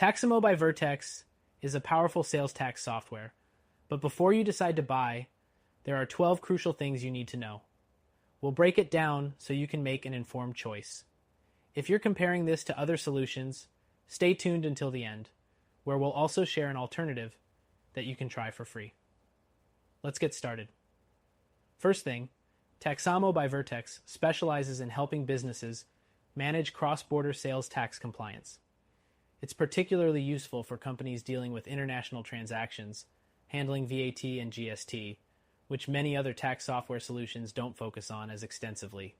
Taxamo by Vertex is a powerful sales tax software, but before you decide to buy, there are 12 crucial things you need to know. We'll break it down so you can make an informed choice. If you're comparing this to other solutions, stay tuned until the end, where we'll also share an alternative that you can try for free. Let's get started. First thing, Taxamo by Vertex specializes in helping businesses manage cross-border sales tax compliance. It's particularly useful for companies dealing with international transactions, handling VAT and GST, which many other tax software solutions don't focus on as extensively.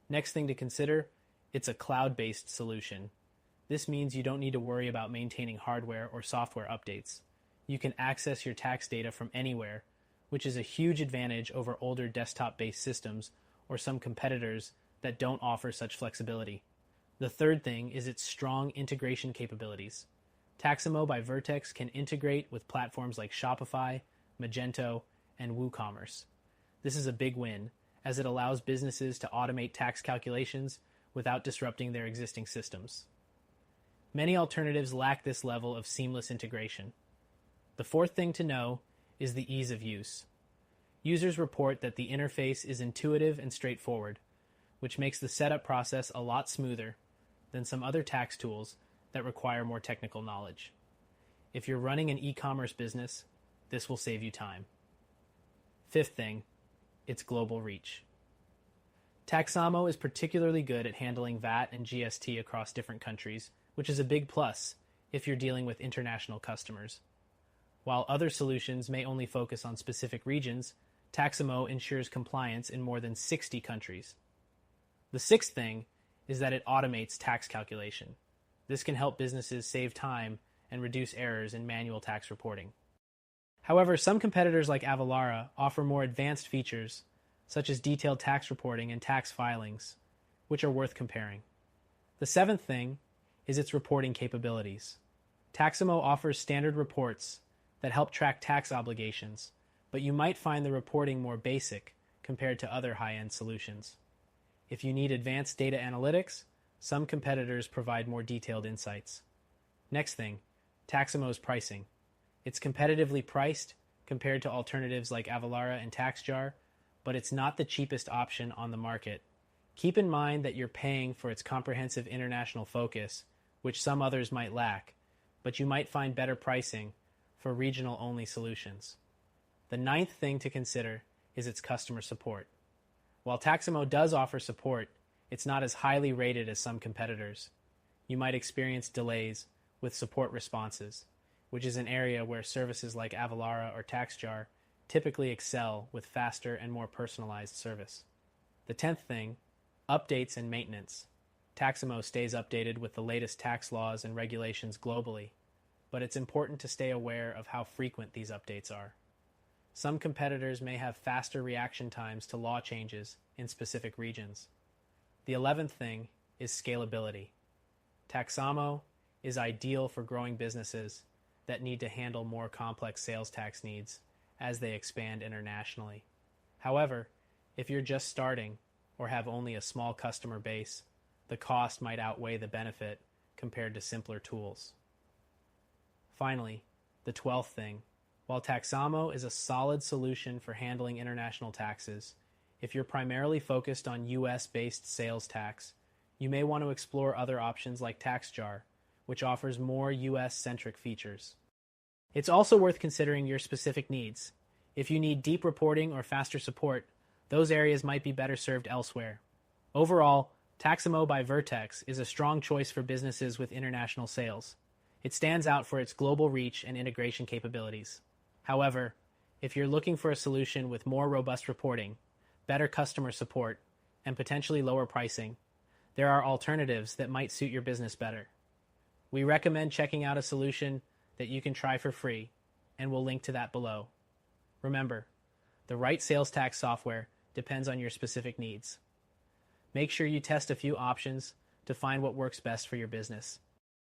Next thing to consider, it's a cloud-based solution. This means you don't need to worry about maintaining hardware or software updates. You can access your tax data from anywhere, which is a huge advantage over older desktop-based systems or some competitors that don't offer such flexibility. The third thing is its strong integration capabilities. Taxamo by Vertex can integrate with platforms like Shopify, Magento, and WooCommerce. This is a big win, as it allows businesses to automate tax calculations without disrupting their existing systems. Many alternatives lack this level of seamless integration. The fourth thing to know is the ease of use. Users report that the interface is intuitive and straightforward, which makes the setup process a lot smoother than some other tax tools that require more technical knowledge. If you're running an e-commerce business, this will save you time. Fifth thing, its global reach. Taxamo is particularly good at handling VAT and GST across different countries, which is a big plus if you're dealing with international customers. While other solutions may only focus on specific regions, Taxamo ensures compliance in more than 60 countries. The sixth thing is that it automates tax calculation. This can help businesses save time and reduce errors in manual tax reporting. However, some competitors like Avalara offer more advanced features, such as detailed tax reporting and tax filings, which are worth comparing. The seventh thing is its reporting capabilities. Taxamo offers standard reports that help track tax obligations, but you might find the reporting more basic compared to other high-end solutions. If you need advanced data analytics, some competitors provide more detailed insights. Next thing, Taxamo's pricing. It's competitively priced compared to alternatives like Avalara and TaxJar, but it's not the cheapest option on the market. Keep in mind that you're paying for its comprehensive international focus, which some others might lack, but you might find better pricing for regional-only solutions. The ninth thing to consider is its customer support. While Taxamo does offer support, it's not as highly rated as some competitors. You might experience delays with support responses, which is an area where services like Avalara or TaxJar typically excel with faster and more personalized service. The 10th thing, updates and maintenance. Taxamo stays updated with the latest tax laws and regulations globally, but it's important to stay aware of how frequent these updates are. Some competitors may have faster reaction times to law changes in specific regions. The 11th thing is scalability. Taxamo is ideal for growing businesses that need to handle more complex sales tax needs as they expand internationally. However, if you're just starting or have only a small customer base, the cost might outweigh the benefit compared to simpler tools. Finally, the 12th thing. While Taxamo is a solid solution for handling international taxes, if you're primarily focused on US-based sales tax, you may want to explore other options like TaxJar, which offers more US-centric features. It's also worth considering your specific needs. If you need deep reporting or faster support, those areas might be better served elsewhere. Overall, Taxamo by Vertex is a strong choice for businesses with international sales. It stands out for its global reach and integration capabilities. However, if you're looking for a solution with more robust reporting, better customer support, and potentially lower pricing, there are alternatives that might suit your business better. We recommend checking out a solution that you can try for free, and we'll link to that below. Remember, the right sales tax software depends on your specific needs. Make sure you test a few options to find what works best for your business.